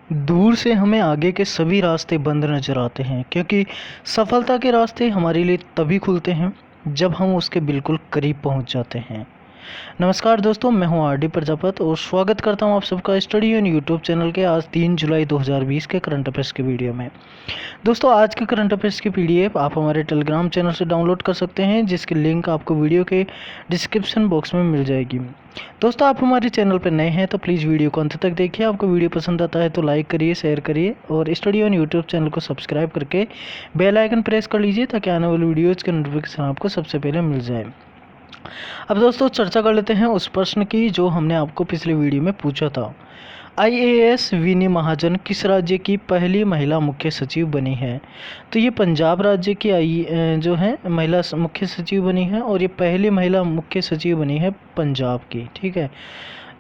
दूर से हमें आगे के सभी रास्ते बंद नज़र आते हैं, क्योंकि सफलता के रास्ते हमारे लिए तभी खुलते हैं जब हम उसके बिल्कुल करीब पहुंच जाते हैं। नमस्कार दोस्तों, मैं हूं आर डी प्रजापत और स्वागत करता हूं आप सबका स्टडी ऑन यूट्यूब चैनल के आज 3 जुलाई 2020 के करंट अफेयर्स के वीडियो में। दोस्तों, आज के करंट अफेयर्स की पीडीएफ आप हमारे टेलीग्राम चैनल से डाउनलोड कर सकते हैं, जिसकी लिंक आपको वीडियो के डिस्क्रिप्शन बॉक्स में मिल जाएगी। दोस्तों, आप हमारे चैनल पर नए हैं तो प्लीज़ वीडियो को अंत तक देखिए। आपको वीडियो पसंद आता है तो लाइक करिए, शेयर करिए और स्टडी ऑन यूट्यूब चैनल को सब्सक्राइब करके बेल आइकन प्रेस कर लीजिए, ताकि आने वाली वीडियोज़ के नोटिफिकेशन आपको सबसे पहले मिल जाए। अब दोस्तों, चर्चा कर लेते हैं उस प्रश्न की जो हमने आपको पिछले वीडियो में पूछा था। आईएएस विनी महाजन किस राज्य की पहली महिला मुख्य सचिव बनी है? तो ये पंजाब राज्य की जो है महिला मुख्य सचिव बनी है, और ये पहली महिला मुख्य सचिव बनी है पंजाब की। ठीक है,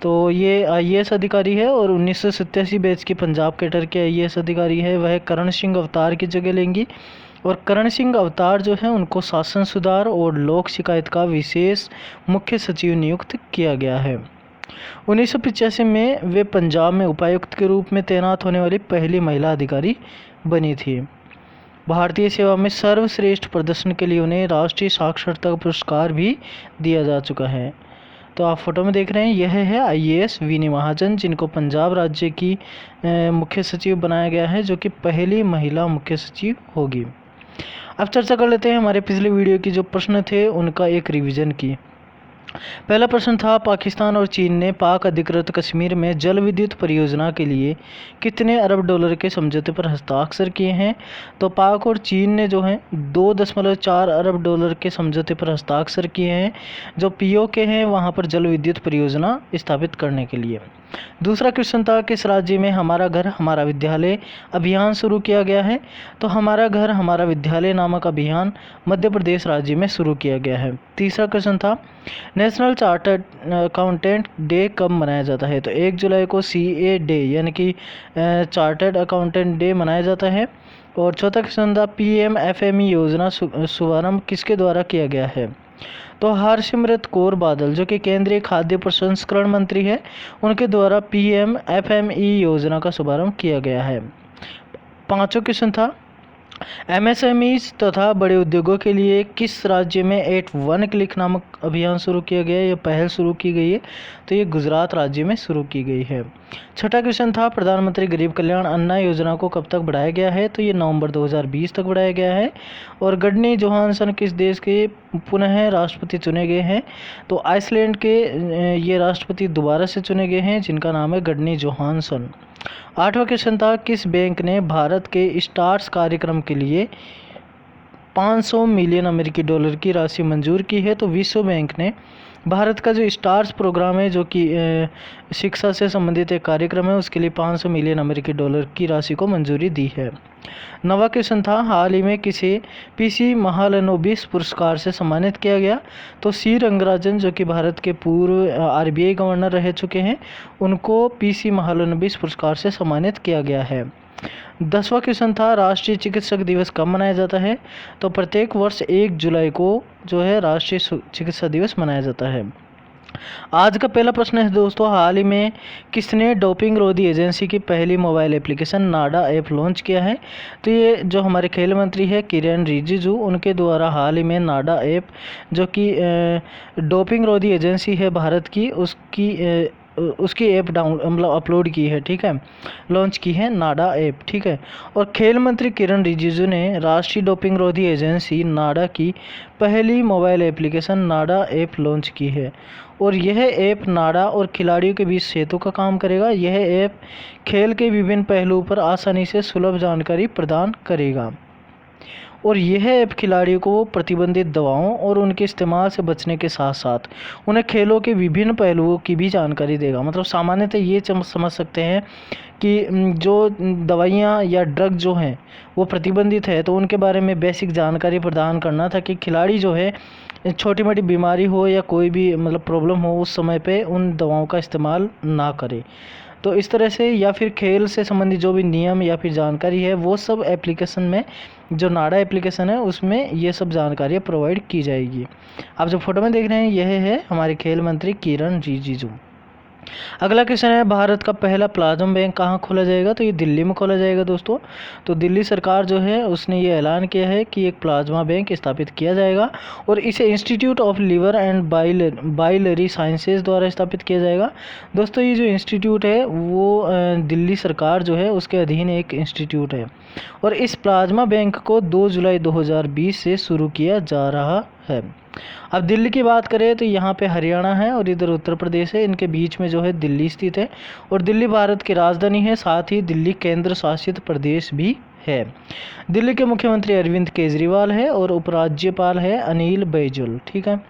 तो ये आईएएस अधिकारी है और 1987 बैच के पंजाब कैडर के आईएएस अधिकारी है। वह करण सिंह अवतार की जगह लेंगी, और करण सिंह अवतार जो है उनको शासन सुधार और लोक शिकायत का विशेष मुख्य सचिव नियुक्त किया गया है। 1985 में वे पंजाब में उपायुक्त के रूप में तैनात होने वाली पहली महिला अधिकारी बनी थी। भारतीय सेवा में सर्वश्रेष्ठ प्रदर्शन के लिए उन्हें राष्ट्रीय साक्षरता पुरस्कार भी दिया जा चुका है। तो आप फोटो में देख रहे हैं, यह है आईएएस विनी महाजन, जिनको पंजाब राज्य की मुख्य सचिव बनाया गया है, जो कि पहली महिला मुख्य सचिव होगी। अब चर्चा कर लेते हैं हमारे पिछले वीडियो की जो प्रश्न थे उनका एक रिवीजन की। पहला प्रश्न था, पाकिस्तान और चीन ने पाक अधिकृत कश्मीर में जल विद्युत परियोजना के लिए कितने अरब डॉलर के समझौते पर हस्ताक्षर किए हैं? तो पाक और चीन ने जो है 2.4 अरब डॉलर के समझौते पर हस्ताक्षर किए हैं, जो पीओके हैं वहां पर जल विद्युत परियोजना स्थापित करने के लिए। दूसरा क्वेश्चन था, किस राज्य में हमारा घर हमारा विद्यालय अभियान शुरू किया गया है? तो हमारा घर हमारा विद्यालय नामक अभियान मध्य प्रदेश राज्य में शुरू किया गया है। तीसरा क्वेश्चन था, नेशनल चार्टर्ड अकाउंटेंट डे कब मनाया जाता है? तो 1 जुलाई को CA डे यानी कि चार्टर्ड अकाउंटेंट डे मनाया जाता है। और चौथा क्वेश्चन था, PMFME योजना शुभारंभ किसके द्वारा किया गया है? तो हरसिमरत कौर बादल, जो कि केंद्रीय खाद्य प्रसंस्करण मंत्री है, उनके द्वारा PMFME योजना का शुभारंभ किया गया है। पांचवा क्वेश्चन था, MSMEs तथा बड़े उद्योगों के लिए किस राज्य में एट वन क्लिक नामक अभियान शुरू किया गया है या पहल शुरू की गई है? तो ये गुजरात राज्य में शुरू की गई है। छठा क्वेश्चन था, प्रधानमंत्री गरीब कल्याण अन्न योजना को कब तक बढ़ाया गया है? तो ये नवंबर 2020 तक बढ़ाया गया है। और गडनी जोहानसन किस देश के पुनः राष्ट्रपति चुने गए हैं? तो आइसलैंड के ये राष्ट्रपति दोबारा से चुने गए हैं, जिनका नाम है गडनी जोहानसन। आठवां क्वेश्चन था, किस बैंक ने भारत के स्टार्स कार्यक्रम के लिए 500 मिलियन अमेरिकी डॉलर की राशि मंजूर की है? तो विश्व बैंक ने भारत का जो स्टार्स प्रोग्राम है, जो कि शिक्षा से संबंधित एक कार्यक्रम है, उसके लिए 500 मिलियन अमेरिकी डॉलर की राशि को मंजूरी दी है। नवा क्वेश्चन था, हाल ही में किसे PC महालनोबिस पुरस्कार से सम्मानित किया गया? तो C रंगराजन, जो कि भारत के पूर्व RBI गवर्नर रह चुके हैं, उनको PC महालनोबिस पुरस्कार से सम्मानित किया गया है। 10वां क्वेश्चन था, राष्ट्रीय चिकित्सक दिवस कब मनाया जाता है? तो प्रत्येक वर्ष 1 जुलाई को जो है राष्ट्रीय चिकित्सा दिवस मनाया जाता है। आज का पहला प्रश्न है दोस्तों, हाल ही में किसने डोपिंग रोधी एजेंसी की पहली मोबाइल एप्लीकेशन नाडा ऐप लॉन्च किया है? तो ये जो हमारे खेल मंत्री है किरेन रिजिजू, उनके द्वारा हाल ही में नाडा ऐप, जो कि डोपिंग रोधी एजेंसी है भारत की, उसकी ऐप मतलब अपलोड की है। ठीक है, लॉन्च की है नाडा ऐप। ठीक है, और खेल मंत्री किरण रिजिजू ने राष्ट्रीय डोपिंग रोधी एजेंसी नाडा की पहली मोबाइल एप्लीकेशन नाडा ऐप लॉन्च की है, और यह ऐप नाडा और खिलाड़ियों के बीच सेतु का काम करेगा। यह ऐप खेल के विभिन्न पहलुओं पर आसानी से सुलभ जानकारी प्रदान करेगा, और यह ऐप खिलाड़ियों को प्रतिबंधित दवाओं और उनके इस्तेमाल से बचने के साथ साथ उन्हें खेलों के विभिन्न पहलुओं की भी जानकारी देगा। मतलब सामान्यतः ये समझ सकते हैं कि जो दवाइयाँ या ड्रग जो हैं वो प्रतिबंधित है, तो उनके बारे में बेसिक जानकारी प्रदान करना, ताकि खिलाड़ी जो है छोटी मोटी बीमारी हो या कोई भी मतलब प्रॉब्लम हो उस समय पे उन दवाओं का इस्तेमाल ना करे। तो इस तरह से, या फिर खेल से संबंधित जो भी नियम या फिर जानकारी है, वो सब एप्लीकेशन में, जो नाडा एप्लीकेशन है उसमें ये सब जानकारियाँ प्रोवाइड की जाएगी। आप जो फोटो में देख रहे हैं, यह है हमारे खेल मंत्री किरण रिजिजू। अगला क्वेश्चन है, भारत का पहला प्लाज्मा बैंक कहाँ खोला जाएगा? तो ये दिल्ली में खोला जाएगा दोस्तों। तो दिल्ली सरकार जो है उसने ये ऐलान किया है कि एक प्लाज्मा बैंक स्थापित किया जाएगा और इसे institute of liver and biliary sciences द्वारा स्थापित किया जाएगा। दोस्तों ये जो इंस्टीट्यूट है वो दिल्ली सरकार जो है उसके अधीन एक इंस्टीट्यूट है और इस प्लाज्मा बैंक को 2 जुलाई 2020 से शुरू किया जा रहा है। अब दिल्ली की बात करें तो यहाँ पे हरियाणा है और इधर उत्तर प्रदेश है, इनके बीच में जो है दिल्ली स्थित है और दिल्ली भारत की राजधानी है, साथ ही दिल्ली केंद्र शासित प्रदेश भी है। दिल्ली के मुख्यमंत्री अरविंद केजरीवाल है और उपराज्यपाल है अनिल बैजल। ठीक है।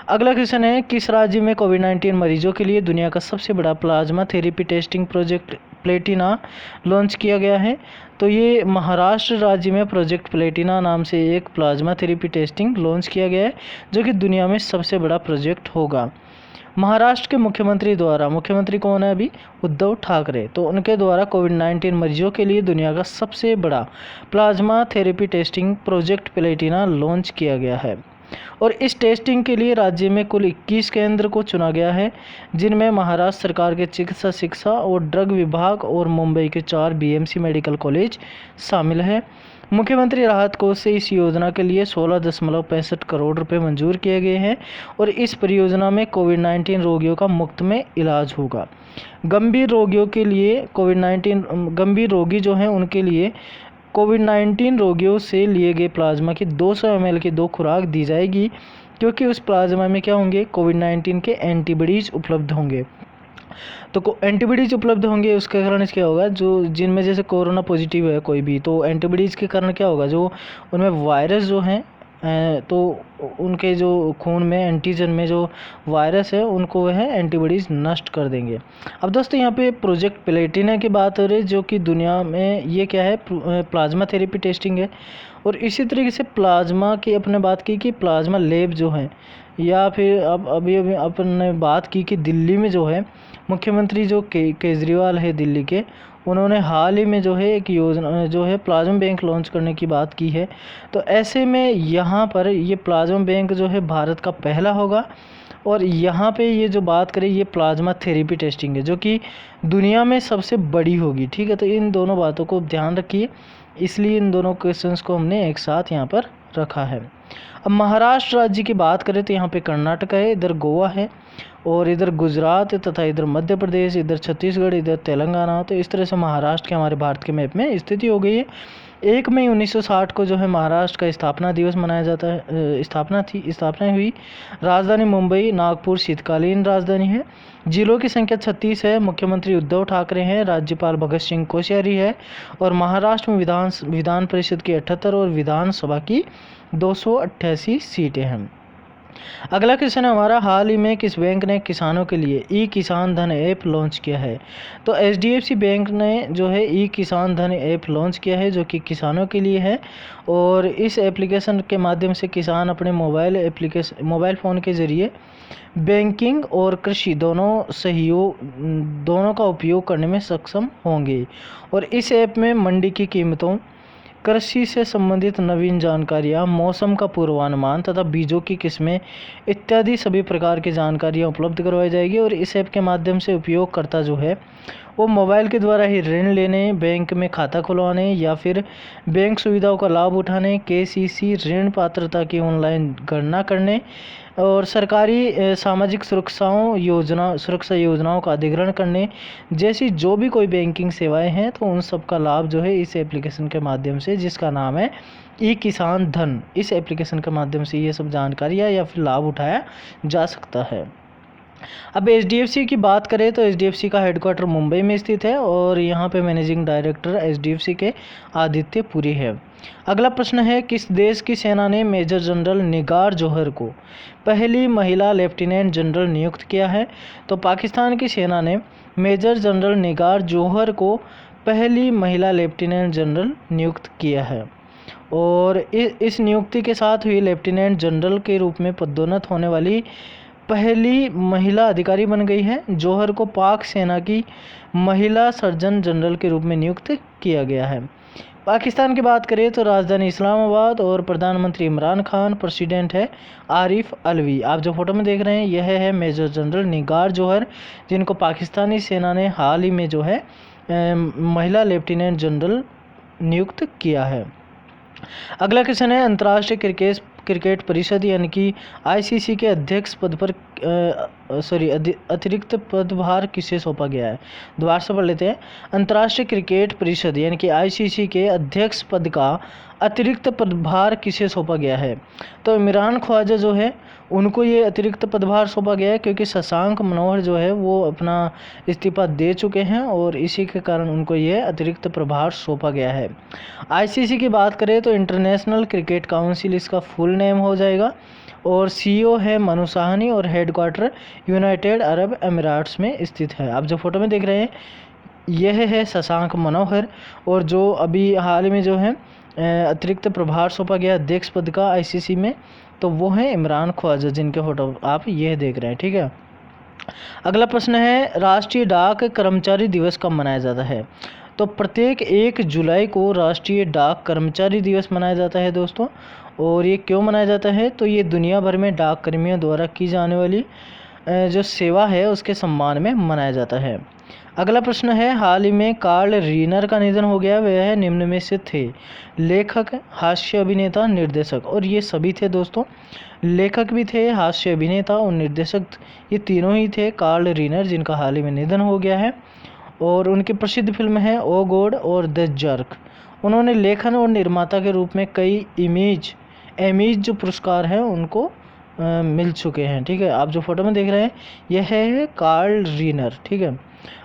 अगला क्वेश्चन है, किस राज्य में कोविड-19 मरीजों के लिए दुनिया का सबसे बड़ा plasma therapy testing project Platina launch किया गया है? तो ये महाराष्ट्र राज्य में प्रोजेक्ट प्लेटिना नाम से एक प्लाज्मा थेरेपी टेस्टिंग लॉन्च किया गया है जो कि दुनिया में सबसे बड़ा प्रोजेक्ट होगा। महाराष्ट्र के मुख्यमंत्री कौन है अभी? उद्धव ठाकरे। तो उनके द्वारा कोविड-19 मरीजों के लिए दुनिया का सबसे बड़ा plasma therapy testing project Platina launch किया गया है और इस टेस्टिंग के लिए राज्य में कुल 21 केंद्र को चुना गया है, जिनमें महाराष्ट्र सरकार के चिकित्सा शिक्षा और ड्रग विभाग और मुंबई के 4 बीएमसी मेडिकल कॉलेज शामिल है। मुख्यमंत्री राहत कोष से इस योजना के लिए 16.65 करोड़ रुपए मंजूर किए गए हैं और इस परियोजना में कोविड-19 रोगियों का मुफ्त में इलाज होगा। गंभीर रोगी जो हैं उनके लिए कोविड-19 रोगियों से लिए गए प्लाज्मा की 200 ml की 2 खुराक दी जाएगी, क्योंकि उस प्लाज्मा में क्या होंगे? कोविड-19 के एंटीबॉडीज उपलब्ध होंगे। तो एंटीबॉडीज उपलब्ध होंगे, उसके कारण क्या होगा, जो जिनमें जैसे कोरोना पॉजिटिव है कोई भी, तो एंटीबॉडीज़ के कारण क्या होगा, जो उनमें वायरस जो हैं तो उनके जो खून में एंटीजन में जो वायरस है उनको वह एंटीबॉडीज़ नष्ट कर देंगे। अब दोस्तों यहाँ पे प्रोजेक्ट प्लेटिना की बात हो रही है, जो कि दुनिया में ये क्या है, प्लाज्मा थेरेपी टेस्टिंग है। और इसी तरीके से प्लाज्मा की अपने बात की कि प्लाज्मा लैब जो है, या फिर अब अभी अपन ने बात की कि दिल्ली में जो है मुख्यमंत्री जो केजरीवाल है दिल्ली के, उन्होंने हाल ही में जो है एक योजना जो है प्लाज्मा बैंक लॉन्च करने की बात की है। तो ऐसे में यहाँ पर ये प्लाज्मा बैंक जो है भारत का पहला होगा और यहाँ पे ये जो बात करें ये प्लाज्मा थेरेपी टेस्टिंग है जो कि दुनिया में सबसे बड़ी होगी। ठीक है, तो इन दोनों बातों को ध्यान रखिए, इसलिए इन दोनों क्वेश्चंस को हमने एक साथ यहाँ पर रखा है। अब महाराष्ट्र राज्य की बात करें तो यहाँ पे कर्नाटक है, इधर गोवा है और इधर गुजरात तथा इधर मध्य प्रदेश, इधर छत्तीसगढ़, इधर तेलंगाना। तो इस तरह से महाराष्ट्र के हमारे भारत के मैप में स्थिति हो गई है। 1 मई 1960 को जो है महाराष्ट्र का स्थापना दिवस मनाया जाता है, स्थापना हुई। राजधानी मुंबई, नागपुर शीतकालीन राजधानी है। जिलों की संख्या 36 है। मुख्यमंत्री उद्धव ठाकरे हैं, राज्यपाल भगत सिंह कोश्यारी है और महाराष्ट्र में विधान परिषद की 78 और विधानसभा की 288 सीटें हैं। अगला क्वेश्चन है हमारा, हाल ही में किस बैंक ने किसानों के लिए ई किसान धन ऐप लॉन्च किया है? तो एचडीएफसी बैंक ने जो है ई किसान धन ऐप लॉन्च किया है जो कि किसानों के लिए है और इस एप्लीकेशन के माध्यम से किसान अपने मोबाइल फ़ोन के ज़रिए बैंकिंग और कृषि दोनों का उपयोग करने में सक्षम होंगे और इस ऐप में मंडी की कीमतों, कृषि से संबंधित नवीन जानकारियाँ, मौसम का पूर्वानुमान तथा बीजों की किस्में इत्यादि सभी प्रकार की जानकारियाँ उपलब्ध करवाई जाएगी और इस ऐप के माध्यम से उपयोगकर्ता जो है वो मोबाइल के द्वारा ही ऋण लेने, बैंक में खाता खुलवाने या फिर बैंक सुविधाओं का लाभ उठाने, केसीसी ऋण पात्रता की ऑनलाइन गणना करने और सरकारी सामाजिक सुरक्षा योजनाओं का अधिग्रहण करने जैसी जो भी कोई बैंकिंग सेवाएं हैं, तो उन सब का लाभ जो है इस एप्लीकेशन के माध्यम से, जिसका नाम है ई किसान धन, इस एप्लीकेशन के माध्यम से ये सब जानकारियाँ या फिर लाभ उठाया जा सकता है। अब एचडीएफसी की बात करें तो एचडीएफसी का हेडक्वार्टर मुंबई में स्थित है और यहाँ पे मैनेजिंग डायरेक्टर एचडीएफसी के आदित्य पुरी है। अगला प्रश्न है, किस देश की सेना ने मेजर जनरल निगार जौहर को पहली महिला लेफ्टिनेंट जनरल नियुक्त किया है? तो पाकिस्तान की सेना ने मेजर जनरल निगार जौहर को पहली महिला लेफ्टिनेंट जनरल नियुक्त किया है और इस नियुक्ति के साथ हुई लेफ्टिनेंट जनरल के रूप में पदोन्नत होने वाली पहली महिला अधिकारी बन गई है। जौहर को पाक सेना की महिला सर्जन जनरल के रूप में नियुक्त किया गया है। पाकिस्तान की बात करें तो राजधानी इस्लामाबाद और प्रधानमंत्री इमरान खान, प्रेसिडेंट है आरिफ अलवी। आप जो फोटो में देख रहे हैं यह है मेजर जनरल निगार जौहर, जिनको पाकिस्तानी सेना ने हाल ही में जो है महिला लेफ्टिनेंट जनरल नियुक्त किया है। अगला क्वेश्चन है अंतर्राष्ट्रीय क्रिकेट परिषद यानी कि आईसीसी के अध्यक्ष पद पर अतिरिक्त पदभार किसे सौंपा गया है। दोबारा से पढ़ लेते हैं। अंतर्राष्ट्रीय क्रिकेट परिषद यानी कि आईसीसी के अध्यक्ष पद का अतिरिक्त पदभार किसे सौंपा गया है। तो इमरान ख्वाजा जो है उनको ये अतिरिक्त पदभार सौंपा गया है, क्योंकि शशांक मनोहर जो है वो अपना इस्तीफा दे चुके हैं और इसी के कारण उनको ये अतिरिक्त प्रभार सौंपा गया है। आईसीसी की बात करें तो इंटरनेशनल क्रिकेट काउंसिल इसका फुल नेम हो जाएगा, और सीईओ है मनु साहनी और हेडक्वार्टर यूनाइटेड अरब अमीराट्स में स्थित है। आप जो फोटो में देख रहे हैं यह है शशांक मनोहर, और जो अभी हाल में जो है अतिरिक्त प्रभार सौंपा गया अध्यक्ष पद का आईसीसी में, तो वो है इमरान ख्वाजा, जिनके फोटो आप यह देख रहे हैं। ठीक है, अगला प्रश्न है राष्ट्रीय डाक कर्मचारी दिवस कब मनाया जाता है। तो प्रत्येक 1 जुलाई को राष्ट्रीय डाक कर्मचारी दिवस मनाया जाता है दोस्तों। और ये क्यों मनाया जाता है, तो ये दुनिया भर में डाक कर्मियों द्वारा की जाने वाली जो सेवा है उसके सम्मान में मनाया जाता है। अगला प्रश्न है हाल ही में कार्ल रीनर का निधन हो गया, वह निम्न में से थे। लेखक, हास्य अभिनेता, निर्देशक। और ये सभी थे दोस्तों, लेखक भी थे, हास्य अभिनेता और निर्देशक, ये तीनों ही थे कार्ल रीनर, जिनका हाल ही में निधन हो गया है। और उनकी प्रसिद्ध फिल्म है ओ गॉड और द जर्क। उन्होंने लेखन और निर्माता के रूप में कई एमीज जो पुरस्कार हैं उनको मिल चुके हैं। ठीक है, आप जो फोटो में देख रहे हैं यह है कार्ल रीनर। ठीक है,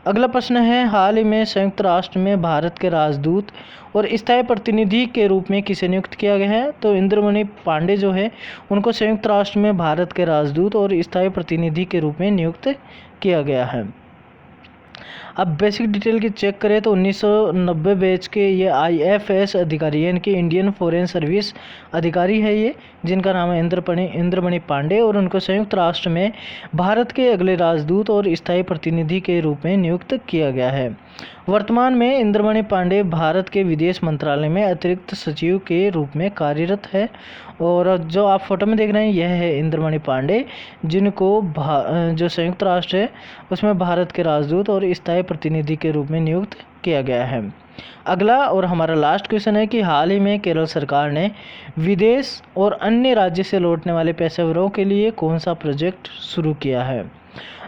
अगला प्रश्न है हाल ही में संयुक्त राष्ट्र में भारत के राजदूत और स्थायी प्रतिनिधि के रूप में किसे नियुक्त किया गया है। तो इंद्रमणि पांडे जो है उनको संयुक्त राष्ट्र में भारत के राजदूत और स्थायी प्रतिनिधि के रूप में नियुक्त किया गया है। अब बेसिक डिटेल की चेक करें तो 1990 बैच के ये आईएफएस अधिकारी यानी कि इंडियन फॉरेन सर्विस अधिकारी है ये, जिनका नाम है इंद्रमणि पांडे, और उनको संयुक्त राष्ट्र में भारत के अगले राजदूत और स्थायी प्रतिनिधि के रूप में नियुक्त किया गया है। वर्तमान में इंद्रमणि पांडे भारत के विदेश मंत्रालय में अतिरिक्त सचिव के रूप में कार्यरत है। और जो आप फोटो में देख रहे हैं यह है इंद्रमणि पांडे, जिनको जो संयुक्त राष्ट्र है उसमें भारत के राजदूत और स्थायी प्रतिनिधि के रूप में नियुक्त किया गया है। अगला और हमारा लास्ट क्वेश्चन है कि हाल ही में केरल सरकार ने विदेश और अन्य राज्य से लौटने वाले पेशेवरों के लिए कौन सा प्रोजेक्ट शुरू किया है।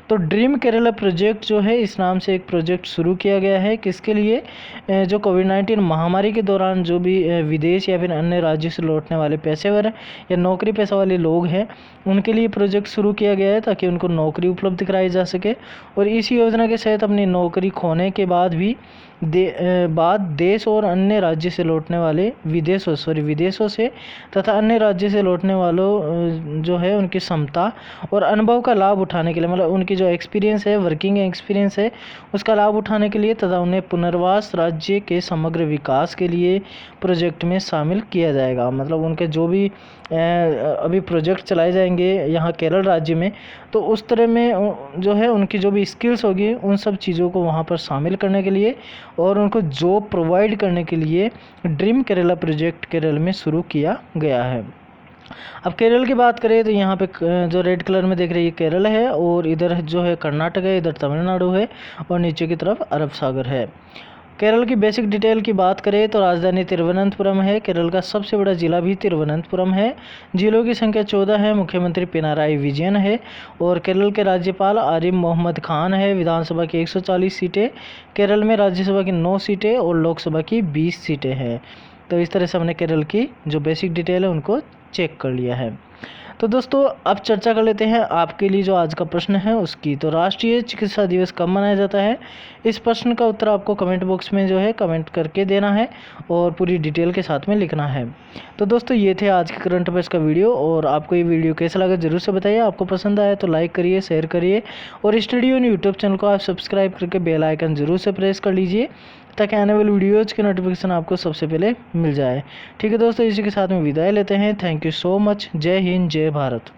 तो ड्रीम केरला प्रोजेक्ट जो है इस नाम से एक प्रोजेक्ट शुरू किया गया है, किसके लिए, जो कोविड-19 महामारी के दौरान जो भी विदेश या फिर अन्य राज्यों से लौटने वाले पेशेवर या नौकरी पेशा वाले लोग हैं उनके लिए प्रोजेक्ट शुरू किया गया है, ताकि उनको नौकरी उपलब्ध कराई जा सके। और इस योजना के तहत अपनी नौकरी खोने के बाद भी देश और अन्य राज्य से लौटने वाले विदेशों से तथा अन्य राज्य से लौटने वालों जो है उनकी क्षमता और अनुभव का लाभ उठाने के लिए, मतलब उनकी जो एक्सपीरियंस है, वर्किंग एक्सपीरियंस है, उसका लाभ उठाने के लिए तथा उन्हें पुनर्वास राज्य के समग्र विकास के लिए प्रोजेक्ट में शामिल किया जाएगा। मतलब उनके जो भी अभी प्रोजेक्ट चलाए जाएंगे यहाँ केरल राज्य में, तो उस तरह में जो है उनकी जो भी स्किल्स होगी उन सब चीज़ों को वहाँ पर शामिल करने के लिए और उनको जॉब प्रोवाइड करने के लिए ड्रीम केरला प्रोजेक्ट केरल में शुरू किया गया है। अब केरल की बात करें तो यहाँ पे जो रेड कलर में देख रहे हैं ये केरल है, और इधर जो है कर्नाटक है, इधर तमिलनाडु है, और नीचे की तरफ अरब सागर है। केरल की बेसिक डिटेल की बात करें तो राजधानी तिरुवनंतपुरम है। केरल का सबसे बड़ा जिला भी तिरुवनंतपुरम है। जिलों की संख्या 14 है। मुख्यमंत्री पिनाराई विजयन है और केरल के राज्यपाल आरिफ मोहम्मद खान है। विधानसभा की 140 सीटें, केरल में राज्यसभा की 9 सीटें और लोकसभा की 20 सीटें हैं। तो इस तरह से हमने केरल की जो बेसिक डिटेल है उनको चेक कर लिया है। तो दोस्तों अब चर्चा कर लेते हैं आपके लिए जो आज का प्रश्न है उसकी। तो राष्ट्रीय चिकित्सा दिवस कब मनाया जाता है, इस प्रश्न का उत्तर आपको कमेंट बॉक्स में जो है कमेंट करके देना है और पूरी डिटेल के साथ में लिखना है। तो दोस्तों ये थे आज के करंट अफेयर्स का वीडियो, और आपको ये वीडियो कैसा लगा ज़रूर से बताइए। आपको पसंद आया तो लाइक करिए, शेयर करिए, और स्टडी ऑन यूट्यूब चैनल को आप सब्सक्राइब करके बेल आइकन ज़रूर से प्रेस कर लीजिए ताकि आने वाली वीडियोज़ के नोटिफिकेशन आपको सबसे पहले मिल जाए। ठीक है दोस्तों, इसी के साथ में विदाई लेते हैं। Thank you so much. जय हिंद, जय भारत।